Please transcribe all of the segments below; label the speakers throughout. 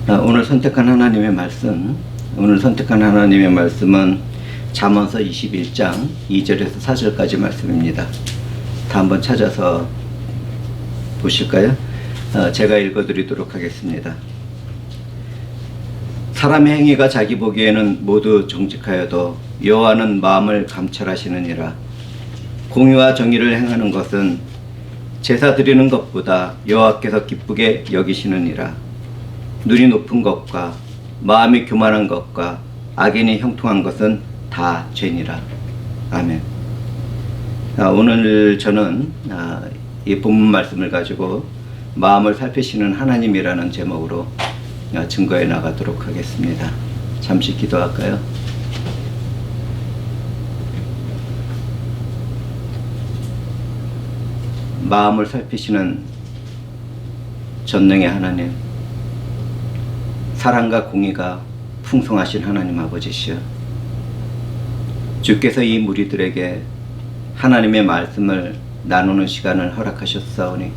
Speaker 1: 오늘 선택한 하나님의 말씀은 잠언서 21장 2절에서 4절까지 말씀입니다. 다 한번 찾아서 보실까요? 제가 읽어드리도록 하겠습니다. 사람의 행위가 자기 보기에는 모두 정직하여도 여호와는 마음을 감찰하시느니라. 공의와 정의를 행하는 것은 제사 드리는 것보다 여호와께서 기쁘게 여기시느니라. 눈이 높은 것과 마음이 교만한 것과 악인이 형통한 것은 다 죄니라. 아멘. 오늘 저는 이 본문 말씀을 가지고 마음을 살피시는 하나님이라는 제목으로 증거해 나가도록 하겠습니다. 잠시 기도할까요? 마음을 살피시는 전능의 하나님, 사랑과 공의가 풍성하신 하나님 아버지시여, 주께서 이 무리들에게 하나님의 말씀을 나누는 시간을 허락하셨사오니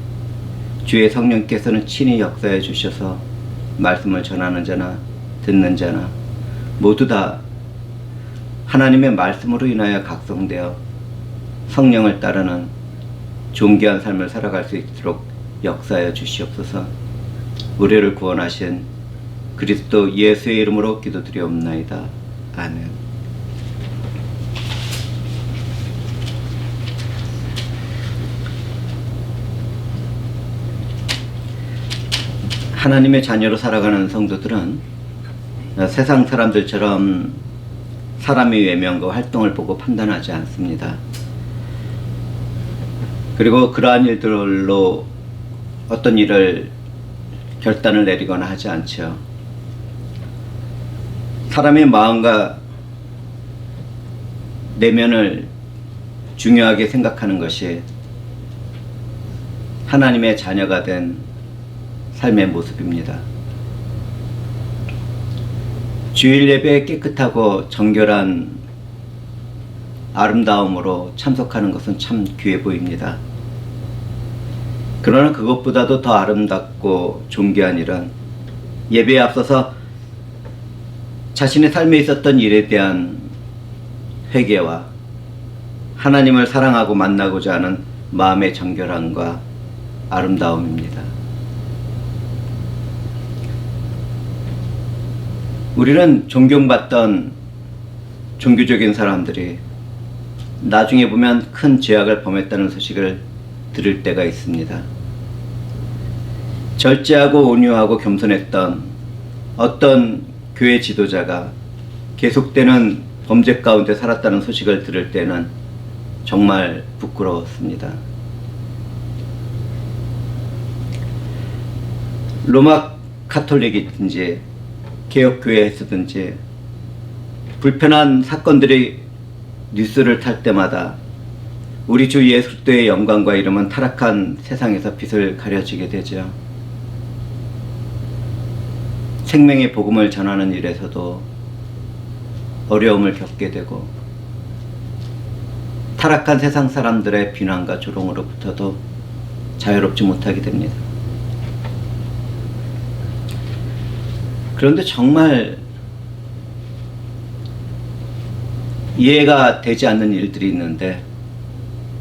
Speaker 1: 주의 성령께서는 친히 역사해 주셔서 말씀을 전하는 자나 듣는 자나 모두 다 하나님의 말씀으로 인하여 각성되어 성령을 따르는 존귀한 삶을 살아갈 수 있도록 역사하여 주시옵소서. 우리를 구원하신 그리스도 예수의 이름으로 기도드리옵나이다. 아멘. 하나님의 자녀로 살아가는 성도들은 세상 사람들처럼 사람의 외면과 활동을 보고 판단하지 않습니다. 그리고 그러한 일들로 어떤 일을 결단을 내리거나 하지 않죠. 사람의 마음과 내면을 중요하게 생각하는 것이 하나님의 자녀가 된 삶의 모습입니다. 주일 예배에 깨끗하고 정결한 아름다움으로 참석하는 것은 참 귀해 보입니다. 그러나 그것보다도 더 아름답고 존귀한 일은 예배에 앞서서 자신의 삶에 있었던 일에 대한 회개와 하나님을 사랑하고 만나고자 하는 마음의 정결함과 아름다움입니다. 우리는 존경받던 종교적인 사람들이 나중에 보면 큰 죄악을 범했다는 소식을 들을 때가 있습니다. 절제하고 온유하고 겸손했던 어떤 교회 지도자가 계속되는 범죄 가운데 살았다는 소식을 들을 때는 정말 부끄러웠습니다. 로마 카톨릭이든지 개혁교회에서든지 불편한 사건들이 뉴스를 탈 때마다 우리 주 예수 그리스도의 영광과 이름은 타락한 세상에서 빛을 가려지게 되죠. 생명의 복음을 전하는 일에서도 어려움을 겪게 되고 타락한 세상 사람들의 비난과 조롱으로부터도 자유롭지 못하게 됩니다. 그런데 정말 이해가 되지 않는 일들이 있는데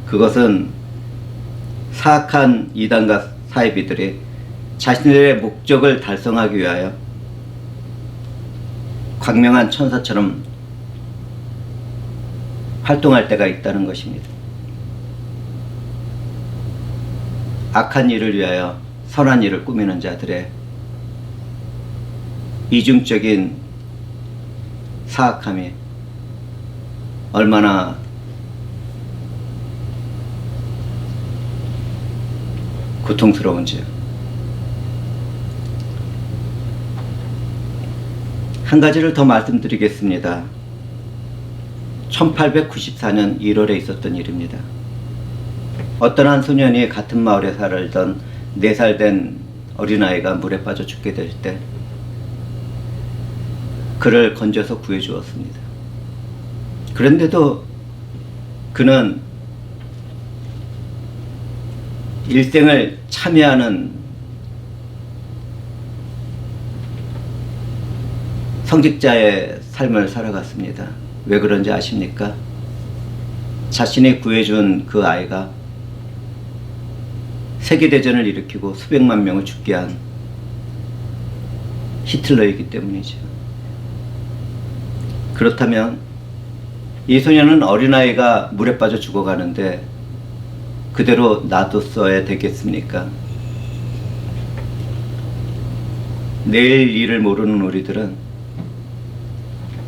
Speaker 1: 그것은 사악한 이단과 사이비들이 자신들의 목적을 달성하기 위하여 광명한 천사처럼 활동할 때가 있다는 것입니다. 악한 일을 위하여 선한 일을 꾸미는 자들의 이중적인 사악함이 얼마나 고통스러운지요. 한 가지를 더 말씀드리겠습니다. 1894년 1월에 있었던 일입니다. 어떤 한 소년이 같은 마을에 살던 4살 된 어린아이가 물에 빠져 죽게 될 때 그를 건져서 구해주었습니다. 그런데도 그는 일생을 참여하는 성직자의 삶을 살아갔습니다. 왜 그런지 아십니까? 자신이 구해준 그 아이가 세계대전을 일으키고 수백만 명을 죽게 한 히틀러이기 때문이죠. 그렇다면 이 소녀는 어린아이가 물에 빠져 죽어가는데 그대로 놔뒀어야 되겠습니까? 내일 일을 모르는 우리들은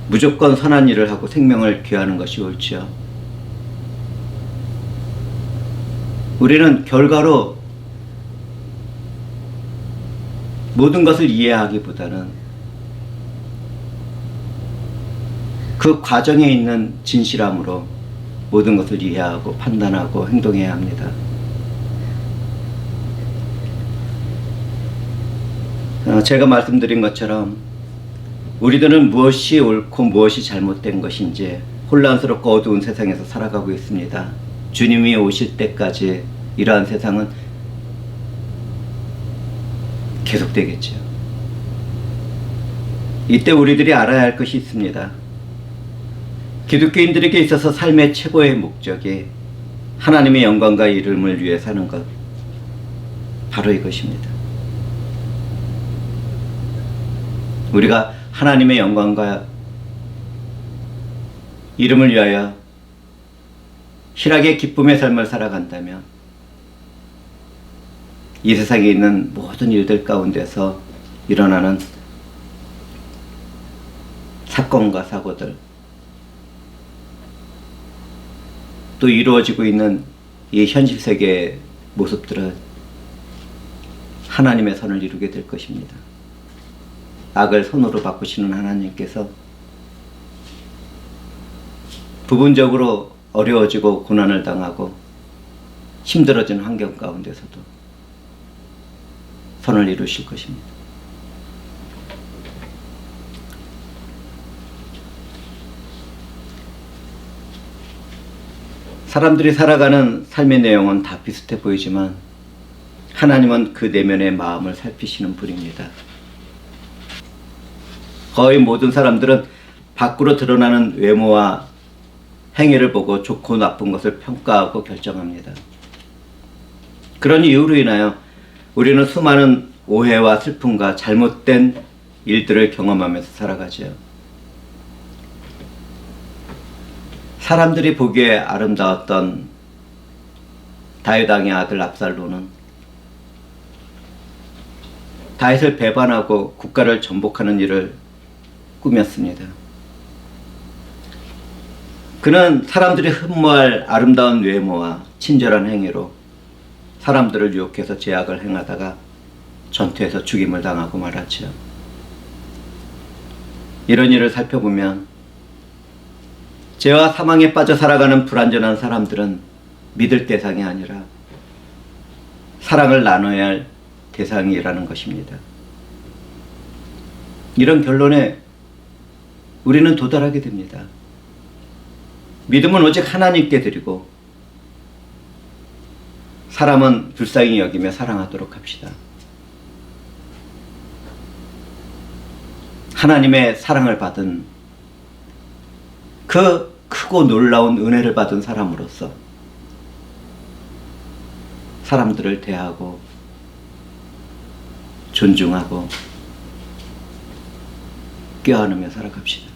Speaker 1: 무조건 선한 일을 하고 생명을 귀하는 것이 옳지요. 우리는 결과로 모든 것을 이해하기보다는 그 과정에 있는 진실함으로 모든 것을 이해하고 판단하고 행동해야 합니다. 제가 말씀드린 것처럼 우리들은 무엇이 옳고 무엇이 잘못된 것인지 혼란스럽고 어두운 세상에서 살아가고 있습니다. 주님이 오실 때까지 이러한 세상은 계속되겠죠. 이때 우리들이 알아야 할 것이 있습니다. 기독교인들에게 있어서 삶의 최고의 목적이 하나님의 영광과 이름을 위해 사는 것, 바로 이것입니다. 우리가 하나님의 영광과 이름을 위하여 희락의 기쁨의 삶을 살아간다면 이 세상에 있는 모든 일들 가운데서 일어나는 사건과 사고들, 또 이루어지고 있는 이 현실 세계의 모습들은 하나님의 선을 이루게 될 것입니다. 악을 선으로 바꾸시는 하나님께서 부분적으로 어려워지고 고난을 당하고 힘들어진 환경 가운데서도 선을 이루실 것입니다. 사람들이 살아가는 삶의 내용은 다 비슷해 보이지만 하나님은 그 내면의 마음을 살피시는 분입니다. 거의 모든 사람들은 밖으로 드러나는 외모와 행위를 보고 좋고 나쁜 것을 평가하고 결정합니다. 그런 이유로 인하여 우리는 수많은 오해와 슬픔과 잘못된 일들을 경험하면서 살아가죠. 사람들이 보기에 아름다웠던 다윗 왕의 아들 압살롬은 다윗을 배반하고 국가를 전복하는 일을 꾸몄습니다. 그는 사람들이 흠모할 아름다운 외모와 친절한 행위로 사람들을 유혹해서 제약을 행하다가 전투에서 죽임을 당하고 말았지요. 이런 일을 살펴보면 죄와 사망에 빠져 살아가는 불완전한 사람들은 믿을 대상이 아니라 사랑을 나눠야 할 대상이라는 것입니다. 이런 결론에 우리는 도달하게 됩니다. 믿음은 오직 하나님께 드리고 사람은 불쌍히 여기며 사랑하도록 합시다. 하나님의 사랑을 받은 그 크고 놀라운 은혜를 받은 사람으로서 사람들을 대하고 존중하고 껴안으며 살아갑시다.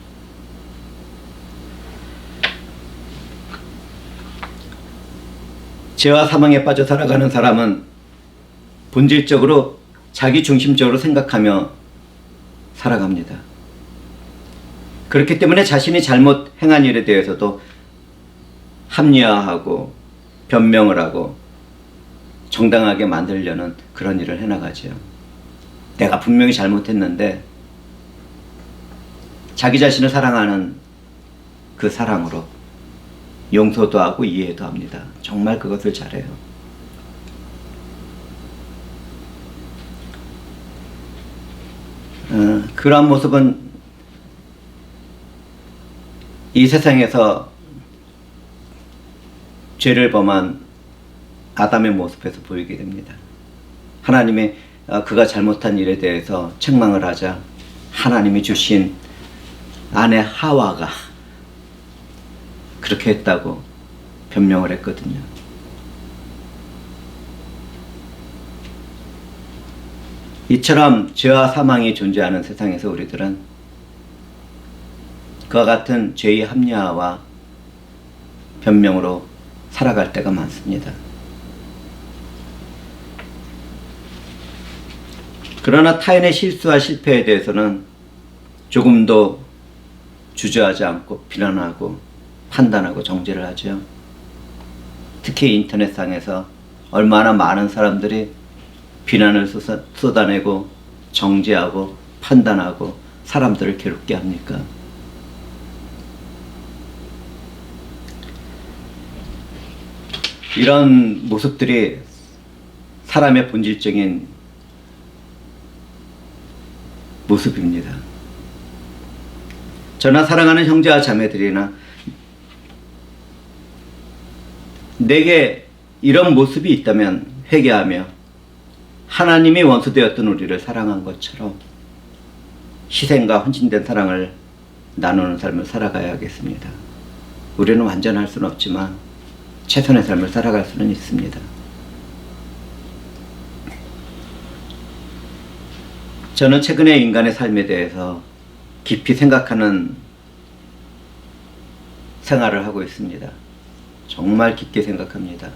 Speaker 1: 죄와 사망에 빠져 살아가는 사람은 본질적으로 자기 중심적으로 생각하며 살아갑니다. 그렇기 때문에 자신이 잘못 행한 일에 대해서도 합리화하고 변명을 하고 정당하게 만들려는 그런 일을 해나가죠. 내가 분명히 잘못했는데 자기 자신을 사랑하는 그 사랑으로 용서도 하고 이해도 합니다. 정말 그것을 잘해요. 그러한 모습은 이 세상에서 죄를 범한 아담의 모습에서 보이게 됩니다. 하나님의 그가 잘못한 일에 대해서 책망을 하자 하나님이 주신 아내 하와가 그렇게 했다고 변명을 했거든요. 이처럼 죄와 사망이 존재하는 세상에서 우리들은 그와 같은 죄의 합리화와 변명으로 살아갈 때가 많습니다. 그러나 타인의 실수와 실패에 대해서는 조금도 주저하지 않고 비난하고 판단하고 정죄를 하죠. 특히 인터넷상에서 얼마나 많은 사람들이 비난을 쏟아내고 정죄하고 판단하고 사람들을 괴롭게 합니까? 이런 모습들이 사람의 본질적인 모습입니다. 저나 사랑하는 형제와 자매들이나 내게 이런 모습이 있다면 회개하며 하나님이 원수되었던 우리를 사랑한 것처럼 희생과 헌신된 사랑을 나누는 삶을 살아가야겠습니다. 우리는 완전할 수는 없지만 최선의 삶을 살아갈 수는 있습니다. 저는 최근에 인간의 삶에 대해서 깊이 생각하는 생활을 하고 있습니다. 정말 깊게 생각합니다.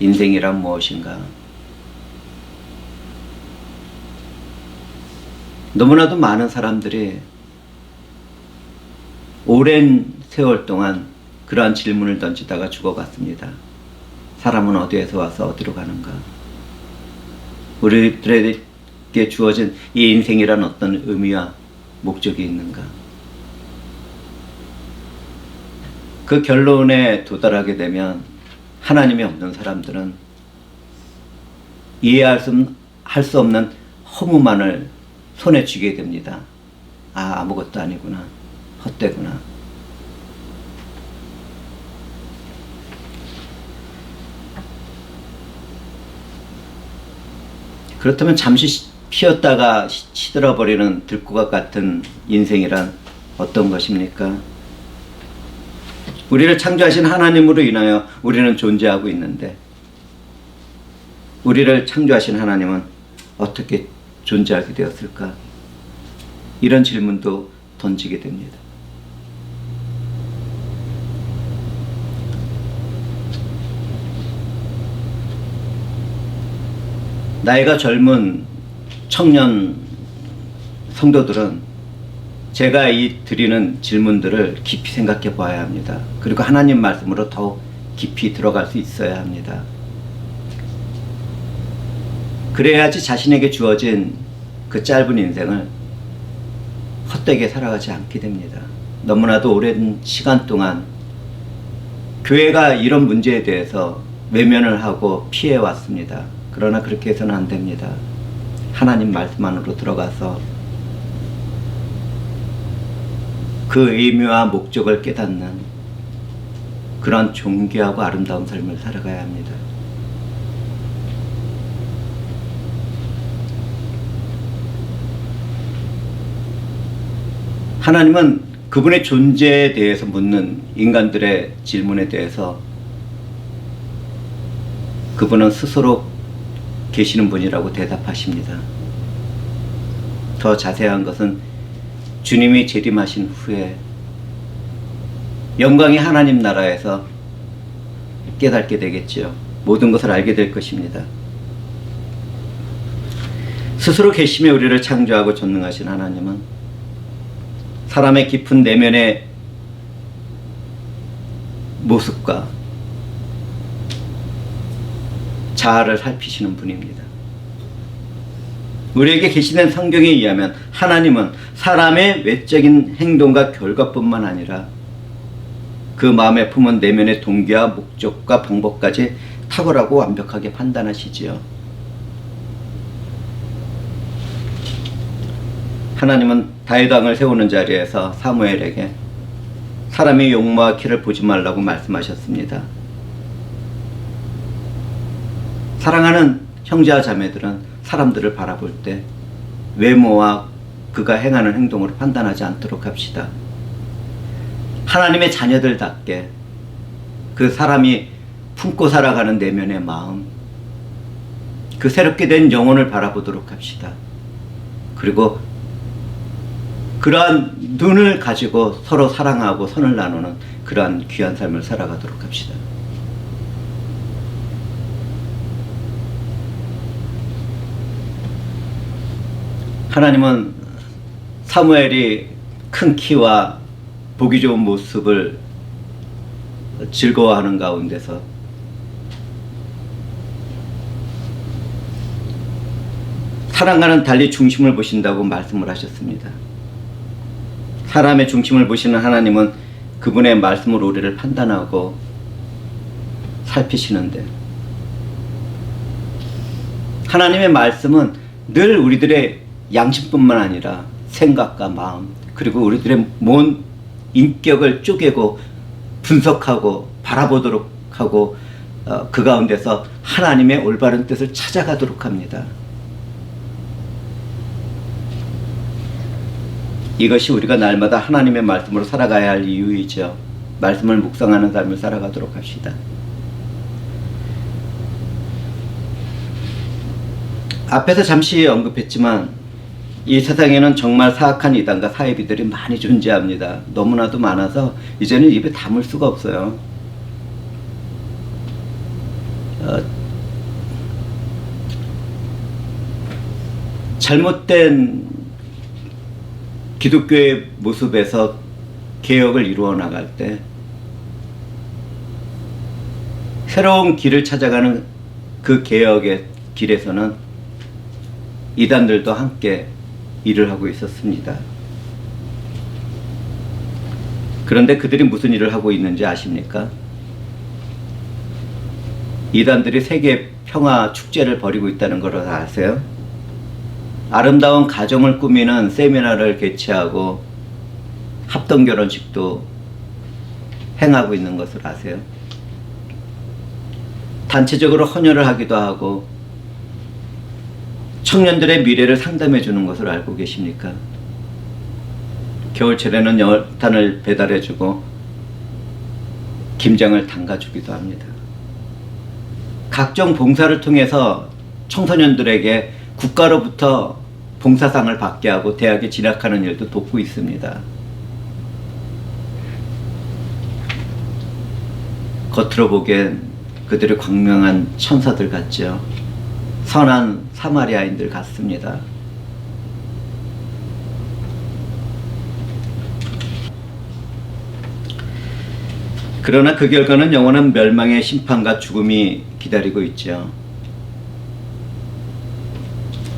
Speaker 1: 인생이란 무엇인가? 너무나도 많은 사람들이 오랜 세월 동안 그러한 질문을 던지다가 죽어갔습니다. 사람은 어디에서 와서 어디로 가는가? 우리들에게 주어진 이 인생이란 어떤 의미와 목적이 있는가? 그 결론에 도달하게 되면 하나님이 없는 사람들은 이해할 수 없는 허무만을 손에 쥐게 됩니다. 아무것도 아니구나. 헛되구나. 그렇다면 잠시 피었다가 시들어버리는 들국화 같은 인생이란 어떤 것입니까? 우리를 창조하신 하나님으로 인하여 우리는 존재하고 있는데 우리를 창조하신 하나님은 어떻게 존재하게 되었을까? 이런 질문도 던지게 됩니다. 나이가 젊은 청년 성도들은 제가 드리는 질문들을 깊이 생각해 봐야 합니다. 그리고 하나님 말씀으로 더욱 깊이 들어갈 수 있어야 합니다. 그래야지 자신에게 주어진 그 짧은 인생을 헛되게 살아가지 않게 됩니다. 너무나도 오랜 시간 동안 교회가 이런 문제에 대해서 외면을 하고 피해 왔습니다. 그러나 그렇게 해서는 안 됩니다. 하나님 말씀 안으로 들어가서 그 의미와 목적을 깨닫는 그런 존귀하고 아름다운 삶을 살아가야 합니다. 하나님은 그분의 존재에 대해서 묻는 인간들의 질문에 대해서 그분은 스스로 계시는 분이라고 대답하십니다. 더 자세한 것은 주님이 재림하신 후에 영광의 하나님 나라에서 깨닫게 되겠지요. 모든 것을 알게 될 것입니다. 스스로 계심에 우리를 창조하고 전능하신 하나님은 사람의 깊은 내면의 모습과 자아를 살피시는 분입니다. 우리에게 계시된 성경에 의하면 하나님은 사람의 외적인 행동과 결과뿐만 아니라 그 마음에 품은 내면의 동기와 목적과 방법까지 탁월하고 완벽하게 판단하시지요. 하나님은 다윗 왕을 세우는 자리에서 사무엘에게 사람의 용모와 키를 보지 말라고 말씀하셨습니다. 사랑하는 형제와 자매들은 사람들을 바라볼 때 외모와 그가 행하는 행동으로 판단하지 않도록 합시다. 하나님의 자녀들답게 그 사람이 품고 살아가는 내면의 마음, 그 새롭게 된 영혼을 바라보도록 합시다. 그리고 그러한 눈을 가지고 서로 사랑하고 선을 나누는 그러한 귀한 삶을 살아가도록 합시다. 하나님은 사무엘이 큰 키와 보기 좋은 모습을 즐거워하는 가운데서 사랑과는 달리 중심을 보신다고 말씀을 하셨습니다. 사람의 중심을 보시는 하나님은 그분의 말씀으로 우리를 판단하고 살피시는데, 하나님의 말씀은 늘 우리들의 양심뿐만 아니라 생각과 마음, 그리고 우리들의 몸 인격을 쪼개고 분석하고 바라보도록 하고 그 가운데서 하나님의 올바른 뜻을 찾아가도록 합니다. 이것이 우리가 날마다 하나님의 말씀으로 살아가야 할 이유이죠. 말씀을 묵상하는 삶을 살아가도록 합시다. 앞에서 잠시 언급했지만 이 세상에는 정말 사악한 이단과 사이비들이 많이 존재합니다. 너무나도 많아서 이제는 입에 담을 수가 없어요. 잘못된 기독교의 모습에서 개혁을 이루어 나갈 때 새로운 길을 찾아가는 그 개혁의 길에서는 이단들도 함께 일을 하고 있었습니다. 그런데 그들이 무슨 일을 하고 있는지 아십니까? 이단들이 세계 평화 축제를 벌이고 있다는 걸 아세요? 아름다운 가정을 꾸미는 세미나를 개최하고 합동 결혼식도 행하고 있는 것을 아세요? 단체적으로 헌혈을 하기도 하고 청년들의 미래를 상담해 주는 것을 알고 계십니까? 겨울철에는 열탄을 배달해 주고 김장을 담가 주기도 합니다. 각종 봉사를 통해서 청소년들에게 국가로부터 봉사상을 받게 하고 대학에 진학하는 일도 돕고 있습니다. 겉으로 보기엔 그들이 광명한 천사들 같죠. 선한 사마리아인들 같습니다. 그러나 그 결과는 영원한 멸망의 심판과 죽음이 기다리고 있죠.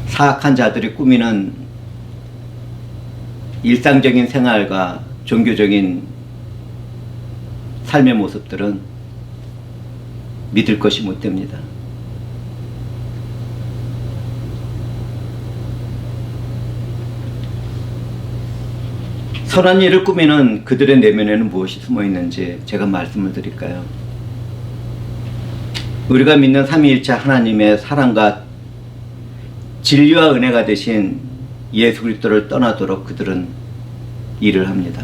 Speaker 1: 사악한 자들이 꾸미는 일상적인 생활과 종교적인 삶의 모습들은 믿을 것이 못 됩니다. 선한 일을 꾸미는 그들의 내면에는 무엇이 숨어 있는지 제가 말씀을 드릴까요? 우리가 믿는 삼위일체 하나님의 사랑과 진리와 은혜가 되신 예수 그리스도를 떠나도록 그들은 일을 합니다.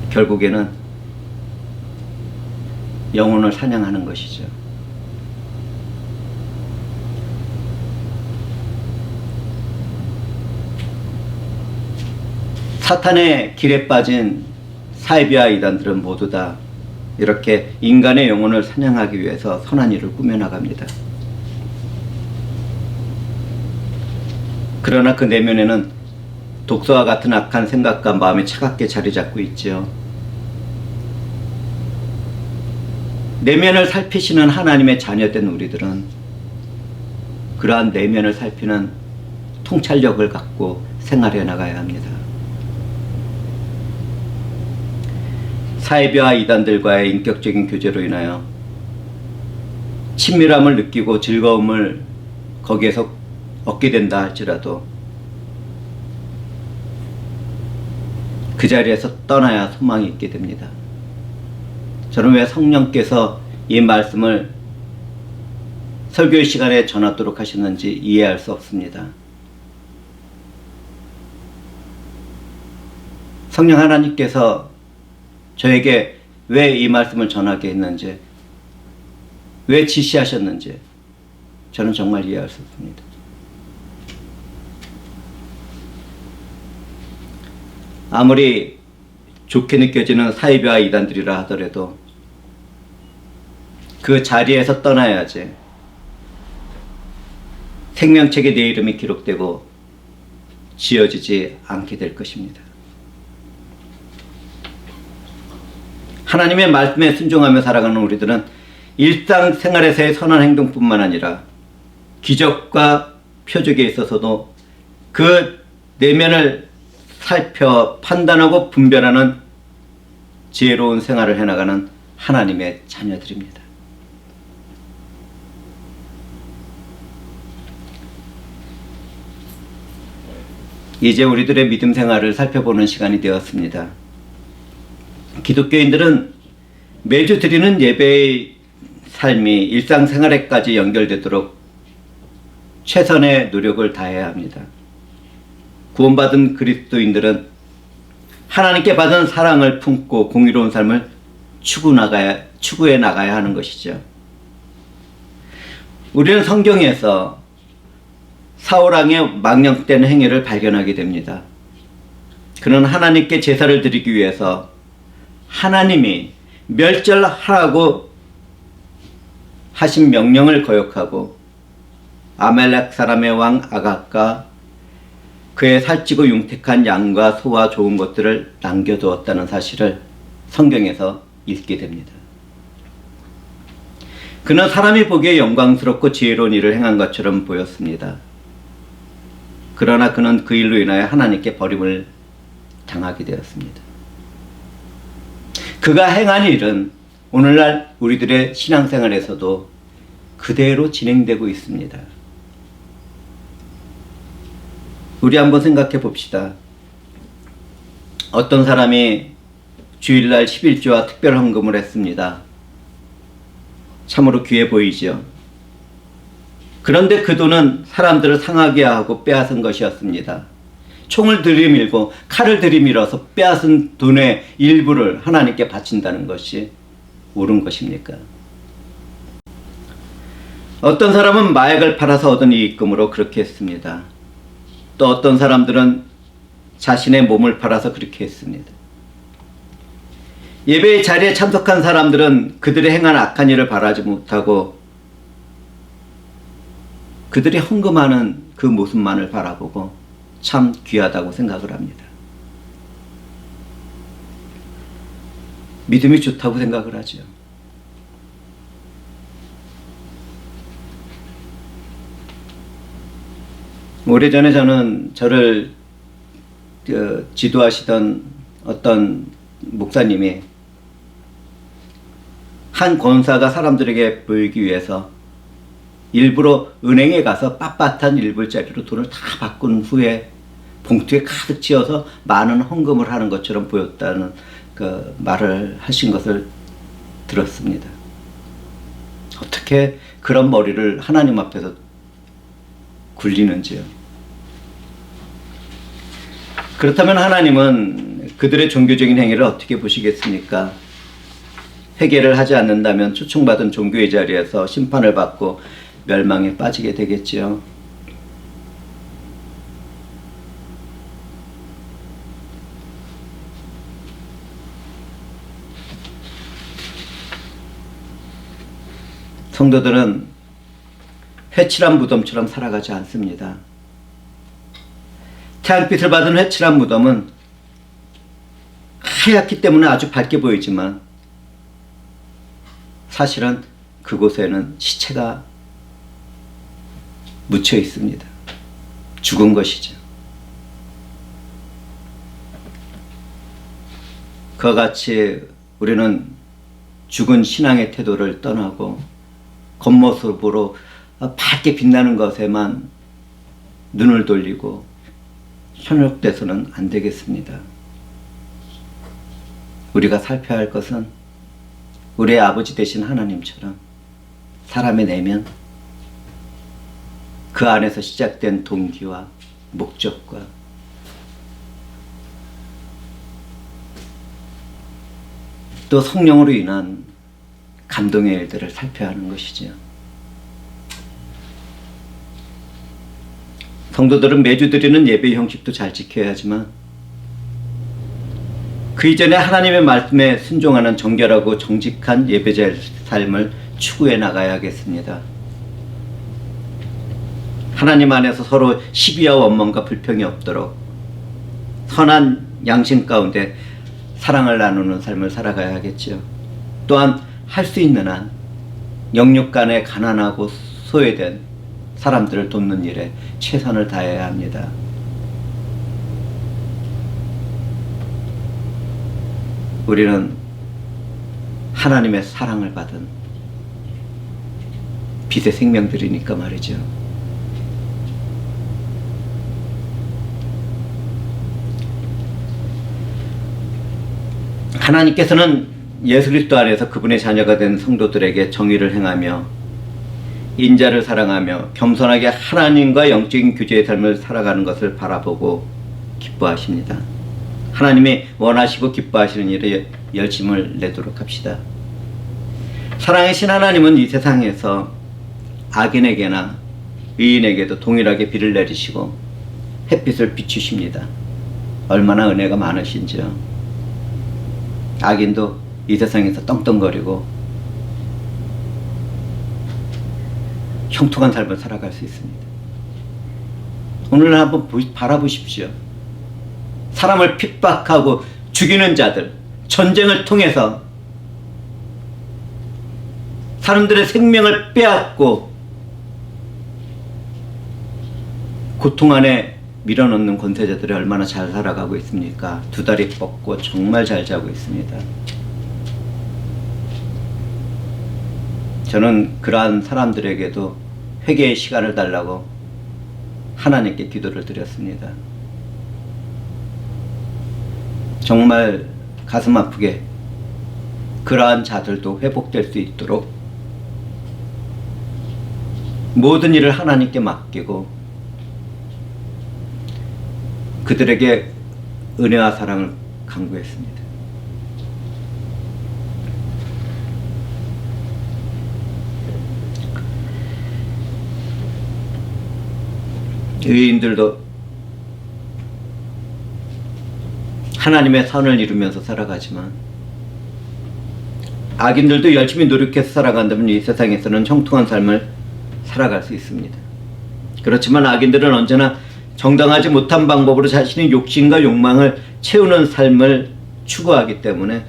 Speaker 1: 결국에는 영혼을 사냥하는 것이죠. 사탄의 길에 빠진 사이비와 이단들은 모두 다 이렇게 인간의 영혼을 사냥하기 위해서 선한 일을 꾸며나갑니다. 그러나 그 내면에는 독소와 같은 악한 생각과 마음이 차갑게 자리 잡고 있지요. 내면을 살피시는 하나님의 자녀된 우리들은 그러한 내면을 살피는 통찰력을 갖고 생활해 나가야 합니다. 사이비와 이단들과의 인격적인 교제로 인하여 친밀함을 느끼고 즐거움을 거기에서 얻게 된다 할지라도 그 자리에서 떠나야 소망이 있게 됩니다. 저는 왜 성령께서 이 말씀을 설교의 시간에 전하도록 하셨는지 이해할 수 없습니다. 성령 하나님께서 저에게 왜 이 말씀을 전하게 했는지, 왜 지시하셨는지 저는 정말 이해할 수 없습니다. 아무리 좋게 느껴지는 사이비와 이단들이라 하더라도 그 자리에서 떠나야지 생명책에 내 이름이 기록되고 지어지지 않게 될 것입니다. 하나님의 말씀에 순종하며 살아가는 우리들은 일상생활에서의 선한 행동뿐만 아니라 기적과 표적에 있어서도 그 내면을 살펴 판단하고 분별하는 지혜로운 생활을 해나가는 하나님의 자녀들입니다. 이제 우리들의 믿음 생활을 살펴보는 시간이 되었습니다. 기독교인들은 매주 드리는 예배의 삶이 일상생활에까지 연결되도록 최선의 노력을 다해야 합니다. 구원받은 그리스도인들은 하나님께 받은 사랑을 품고 공의로운 삶을 추구해 나가야 하는 것이죠. 우리는 성경에서 사울왕의 망령된 행위를 발견하게 됩니다. 그는 하나님께 제사를 드리기 위해서 하나님이 멸절하라고 하신 명령을 거역하고 아말렉 사람의 왕 아각과 그의 살찌고 융택한 양과 소와 좋은 것들을 남겨두었다는 사실을 성경에서 읽게 됩니다. 그는 사람이 보기에 영광스럽고 지혜로운 일을 행한 것처럼 보였습니다. 그러나 그는 그 일로 인하여 하나님께 버림을 당하게 되었습니다. 그가 행한 일은 오늘날 우리들의 신앙생활에서도 그대로 진행되고 있습니다. 우리 한번 생각해 봅시다. 어떤 사람이 주일날 11조와 특별 헌금을 했습니다. 참으로 귀해 보이죠. 그런데 그 돈은 사람들을 상하게 하고 빼앗은 것이었습니다. 총을 들이밀고 칼을 들이밀어서 빼앗은 돈의 일부를 하나님께 바친다는 것이 옳은 것입니까? 어떤 사람은 마약을 팔아서 얻은 이익금으로 그렇게 했습니다. 또 어떤 사람들은 자신의 몸을 팔아서 그렇게 했습니다. 예배의 자리에 참석한 사람들은 그들의 행한 악한 일을 바라지 못하고 그들이 헌금하는 그 모습만을 바라보고 참 귀하다고 생각을 합니다. 믿음이 좋다고 생각을 하죠. 오래전에 저는 저를 지도하시던 어떤 목사님이 한 권사가 사람들에게 보이기 위해서 일부러 은행에 가서 빳빳한 1불짜리로 돈을 다 바꾼 후에 봉투에 가득 채워서 많은 헌금을 하는 것처럼 보였다는 그 말을 하신 것을 들었습니다. 어떻게 그런 머리를 하나님 앞에서 굴리는지요. 그렇다면 하나님은 그들의 종교적인 행위를 어떻게 보시겠습니까? 회개를 하지 않는다면 초청받은 종교의 자리에서 심판을 받고 멸망에 빠지게 되겠지요. 성도들은 회칠한 무덤처럼 살아가지 않습니다. 태양빛을 받은 회칠한 무덤은 하얗기 때문에 아주 밝게 보이지만 사실은 그곳에는 시체가 묻혀 있습니다. 죽은 것이죠. 그와 같이 우리는 죽은 신앙의 태도를 떠나고 겉모습으로 밝게 빛나는 것에만 눈을 돌리고 현혹돼서는 안 되겠습니다. 우리가 살펴야 할 것은 우리의 아버지 되신 하나님처럼 사람의 내면, 그 안에서 시작된 동기와 목적과 또 성령으로 인한 감동의 일들을 살펴야 하는 것이지요. 성도들은 매주 드리는 예배 형식도 잘 지켜야 하지만 그 이전에 하나님의 말씀에 순종하는 정결하고 정직한 예배자의 삶을 추구해 나가야겠습니다. 하나님 안에서 서로 시비와 원망과 불평이 없도록 선한 양심 가운데 사랑을 나누는 삶을 살아가야겠지요. 또한 할 수 있는 한 영육 간에 가난하고 소외된 사람들을 돕는 일에 최선을 다해야 합니다. 우리는 하나님의 사랑을 받은 빛의 생명들이니까 말이죠. 하나님께서는 예수 그리스도 안에서 그분의 자녀가 된 성도들에게 정의를 행하며 인자를 사랑하며 겸손하게 하나님과 영적인 교제의 삶을 살아가는 것을 바라보고 기뻐하십니다. 하나님이 원하시고 기뻐하시는 일에 열심을 내도록 합시다. 사랑이신 하나님은 이 세상에서 악인에게나 의인에게도 동일하게 비를 내리시고 햇빛을 비추십니다. 얼마나 은혜가 많으신지요. 악인도 이 세상에서 떵떵거리고 형통한 삶을 살아갈 수 있습니다. 오늘 한번 바라보십시오. 사람을 핍박하고 죽이는 자들, 전쟁을 통해서 사람들의 생명을 빼앗고 고통 안에 밀어넣는 권세자들이 얼마나 잘 살아가고 있습니까? 두 다리 뻗고 정말 잘 자고 있습니다. 저는 그러한 사람들에게도 회개의 시간을 달라고 하나님께 기도를 드렸습니다. 정말 가슴 아프게 그러한 자들도 회복될 수 있도록 모든 일을 하나님께 맡기고 그들에게 은혜와 사랑을 강구했습니다. 의인들도 하나님의 선을 이루면서 살아가지만 악인들도 열심히 노력해서 살아간다면 이 세상에서는 형통한 삶을 살아갈 수 있습니다. 그렇지만 악인들은 언제나 정당하지 못한 방법으로 자신의 욕심과 욕망을 채우는 삶을 추구하기 때문에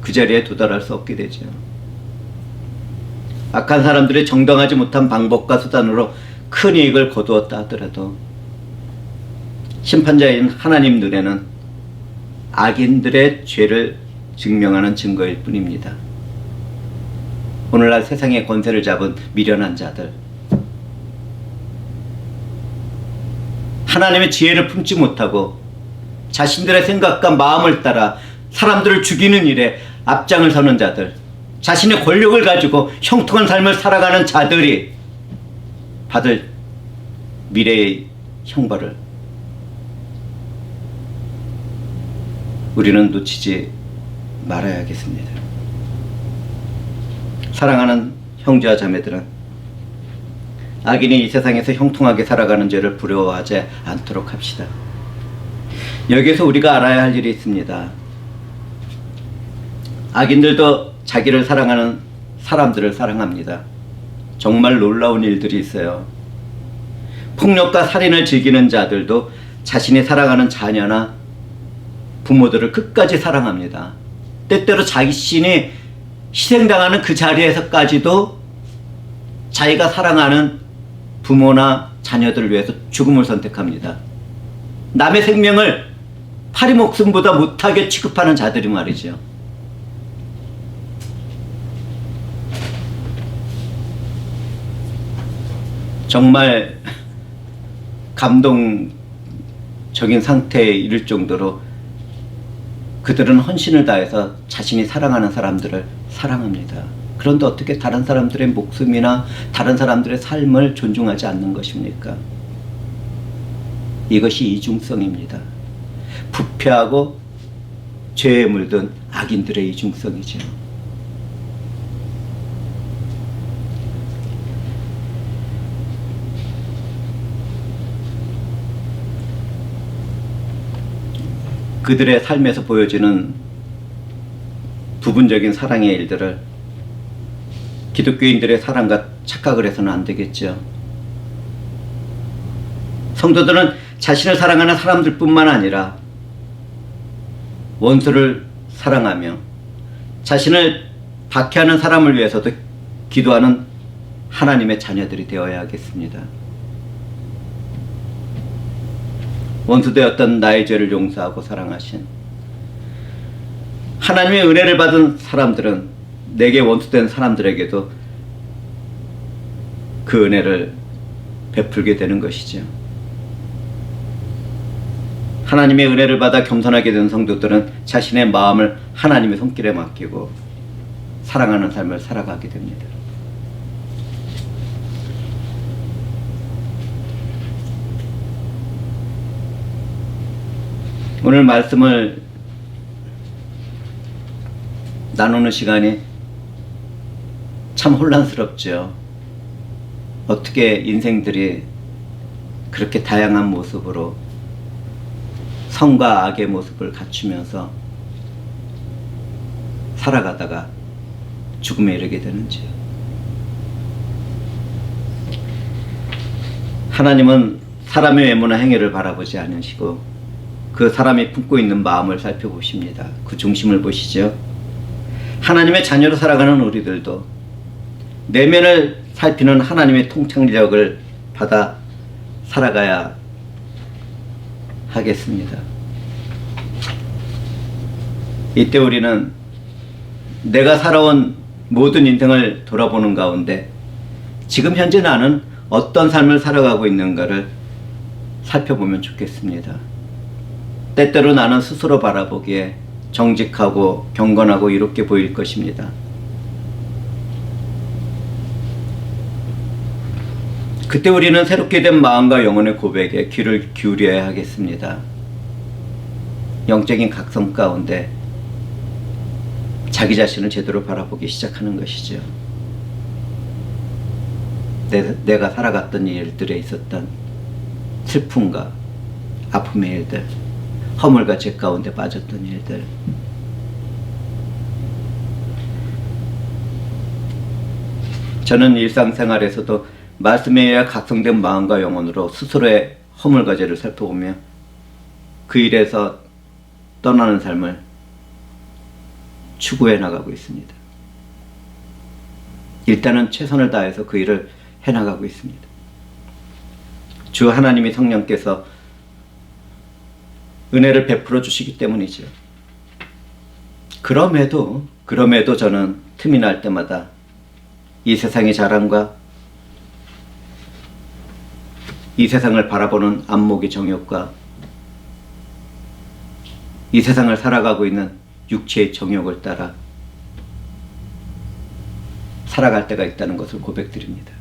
Speaker 1: 그 자리에 도달할 수 없게 되죠. 악한 사람들이 정당하지 못한 방법과 수단으로 큰 이익을 거두었다 하더라도 심판자인 하나님 눈에는 악인들의 죄를 증명하는 증거일 뿐입니다. 오늘날 세상의 권세를 잡은 미련한 자들, 하나님의 지혜를 품지 못하고 자신들의 생각과 마음을 따라 사람들을 죽이는 일에 앞장을 서는 자들, 자신의 권력을 가지고 형통한 삶을 살아가는 자들이 받을 미래의 형벌을 우리는 놓치지 말아야겠습니다. 사랑하는 형제와 자매들은 악인이 이 세상에서 형통하게 살아가는 죄를 부러워하지 않도록 합시다. 여기에서 우리가 알아야 할 일이 있습니다. 악인들도 자기를 사랑하는 사람들을 사랑합니다. 정말 놀라운 일들이 있어요. 폭력과 살인을 즐기는 자들도 자신이 사랑하는 자녀나 부모들을 끝까지 사랑합니다. 때때로 자신이 희생당하는 그 자리에서까지도 자기가 사랑하는 부모나 자녀들을 위해서 죽음을 선택합니다. 남의 생명을 파리 목숨보다 못하게 취급하는 자들이 말이죠. 정말 감동적인 상태에 이를 정도로 그들은 헌신을 다해서 자신이 사랑하는 사람들을 사랑합니다. 그런데 어떻게 다른 사람들의 목숨이나 다른 사람들의 삶을 존중하지 않는 것입니까? 이것이 이중성입니다. 부패하고 죄에 물든 악인들의 이중성이죠. 그들의 삶에서 보여지는 부분적인 사랑의 일들을 기독교인들의 사랑과 착각을 해서는 안 되겠죠. 성도들은 자신을 사랑하는 사람들뿐만 아니라 원수를 사랑하며 자신을 박해하는 사람을 위해서도 기도하는 하나님의 자녀들이 되어야 하겠습니다. 원수되었던 나의 죄를 용서하고 사랑하신 하나님의 은혜를 받은 사람들은 내게 원수된 사람들에게도 그 은혜를 베풀게 되는 것이죠. 하나님의 은혜를 받아 겸손하게 된 성도들은 자신의 마음을 하나님의 손길에 맡기고 사랑하는 삶을 살아가게 됩니다. 오늘 말씀을 나누는 시간이 참 혼란스럽죠. 어떻게 인생들이 그렇게 다양한 모습으로 선과 악의 모습을 갖추면서 살아가다가 죽음에 이르게 되는지요. 하나님은 사람의 외모나 행위를 바라보지 않으시고 그 사람이 품고 있는 마음을 살펴보십니다. 그 중심을 보시죠. 하나님의 자녀로 살아가는 우리들도 내면을 살피는 하나님의 통찰력을 받아 살아가야 하겠습니다. 이때 우리는 내가 살아온 모든 인생을 돌아보는 가운데 지금 현재 나는 어떤 삶을 살아가고 있는가를 살펴보면 좋겠습니다. 때때로 나는 스스로 바라보기에 정직하고 경건하고 이롭게 보일 것입니다. 그때 우리는 새롭게 된 마음과 영혼의 고백에 귀를 기울여야 하겠습니다. 영적인 각성 가운데 자기 자신을 제대로 바라보기 시작하는 것이죠. 내가 살아갔던 일들에 있었던 슬픔과 아픔의 일들, 허물과 죄 가운데 빠졌던 일들, 저는 일상생활에서도 말씀에 의해 각성된 마음과 영혼으로 스스로의 허물과 죄를 살펴보며 그 일에서 떠나는 삶을 추구해 나가고 있습니다. 일단은 최선을 다해서 그 일을 해나가고 있습니다. 주 하나님이 성령께서 은혜를 베풀어 주시기 때문이죠. 그럼에도 저는 틈이 날 때마다 이 세상의 자랑과 이 세상을 바라보는 안목의 정욕과 이 세상을 살아가고 있는 육체의 정욕을 따라 살아갈 때가 있다는 것을 고백드립니다.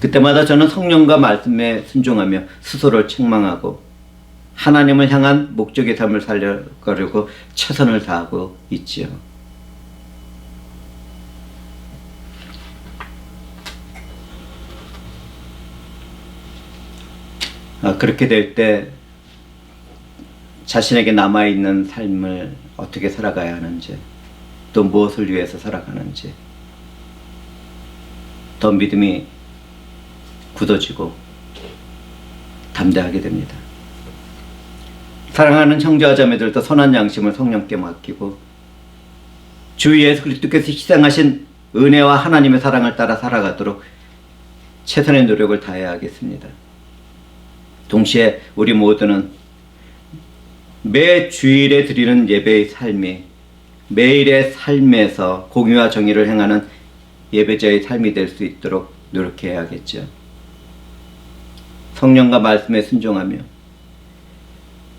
Speaker 1: 그때마다 저는 성령과 말씀에 순종하며 스스로를 책망하고 하나님을 향한 목적의 삶을 살려가려고 최선을 다하고 있지요. 그렇게 될 때 자신에게 남아있는 삶을 어떻게 살아가야 하는지, 또 무엇을 위해서 살아가는지 더 믿음이 굳어지고 담대하게 됩니다. 사랑하는 형제와 자매들도 선한 양심을 성령께 맡기고 주 예수 그리스도께서 희생하신 은혜와 하나님의 사랑을 따라 살아가도록 최선의 노력을 다해야 하겠습니다. 동시에 우리 모두는 매 주일에 드리는 예배의 삶이 매일의 삶에서 공의와 정의를 행하는 예배자의 삶이 될 수 있도록 노력해야겠죠. 성령과 말씀에 순종하며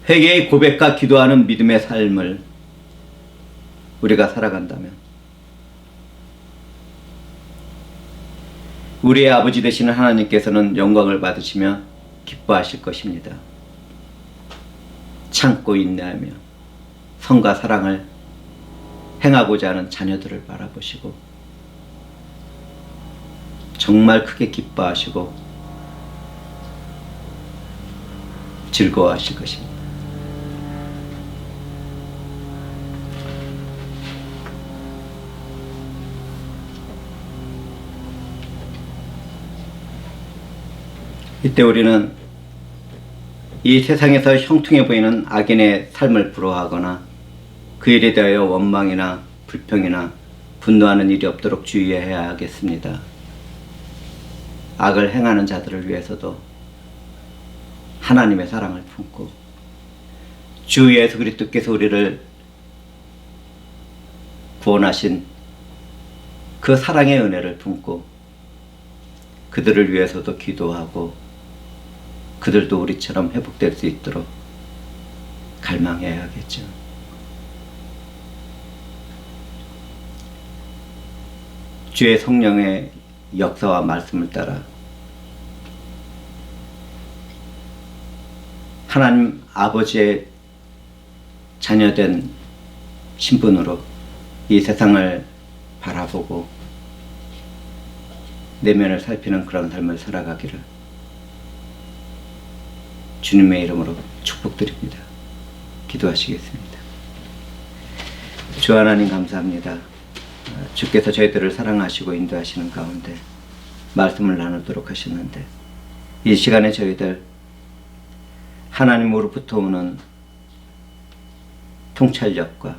Speaker 1: 회개의 고백과 기도하는 믿음의 삶을 우리가 살아간다면 우리의 아버지 되시는 하나님께서는 영광을 받으시며 기뻐하실 것입니다. 참고 인내하며 성과 사랑을 행하고자 하는 자녀들을 바라보시고 정말 크게 기뻐하시고 즐거워하실 것입니다. 이때 우리는 이 세상에서 형통해 보이는 악인의 삶을 부러워하거나 그 일에 대하여 원망이나 불평이나 분노하는 일이 없도록 주의해야 하겠습니다. 악을 행하는 자들을 위해서도 하나님의 사랑을 품고 주 예수 그리스도께서 우리를 구원하신 그 사랑의 은혜를 품고 그들을 위해서도 기도하고 그들도 우리처럼 회복될 수 있도록 갈망해야겠죠. 주의 성령의 역사와 말씀을 따라 하나님 아버지의 자녀된 신분으로 이 세상을 바라보고 내면을 살피는 그런 삶을 살아가기를 주님의 이름으로 축복드립니다. 기도하시겠습니다. 주 하나님 감사합니다. 주께서 저희들을 사랑하시고 인도하시는 가운데 말씀을 나누도록 하셨는데 이 시간에 저희들 하나님으로부터 오는 통찰력과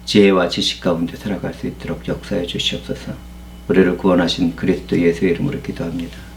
Speaker 1: 지혜와 지식 가운데 살아갈 수 있도록 역사해 주시옵소서. 우리를 구원하신 그리스도 예수의 이름으로 기도합니다.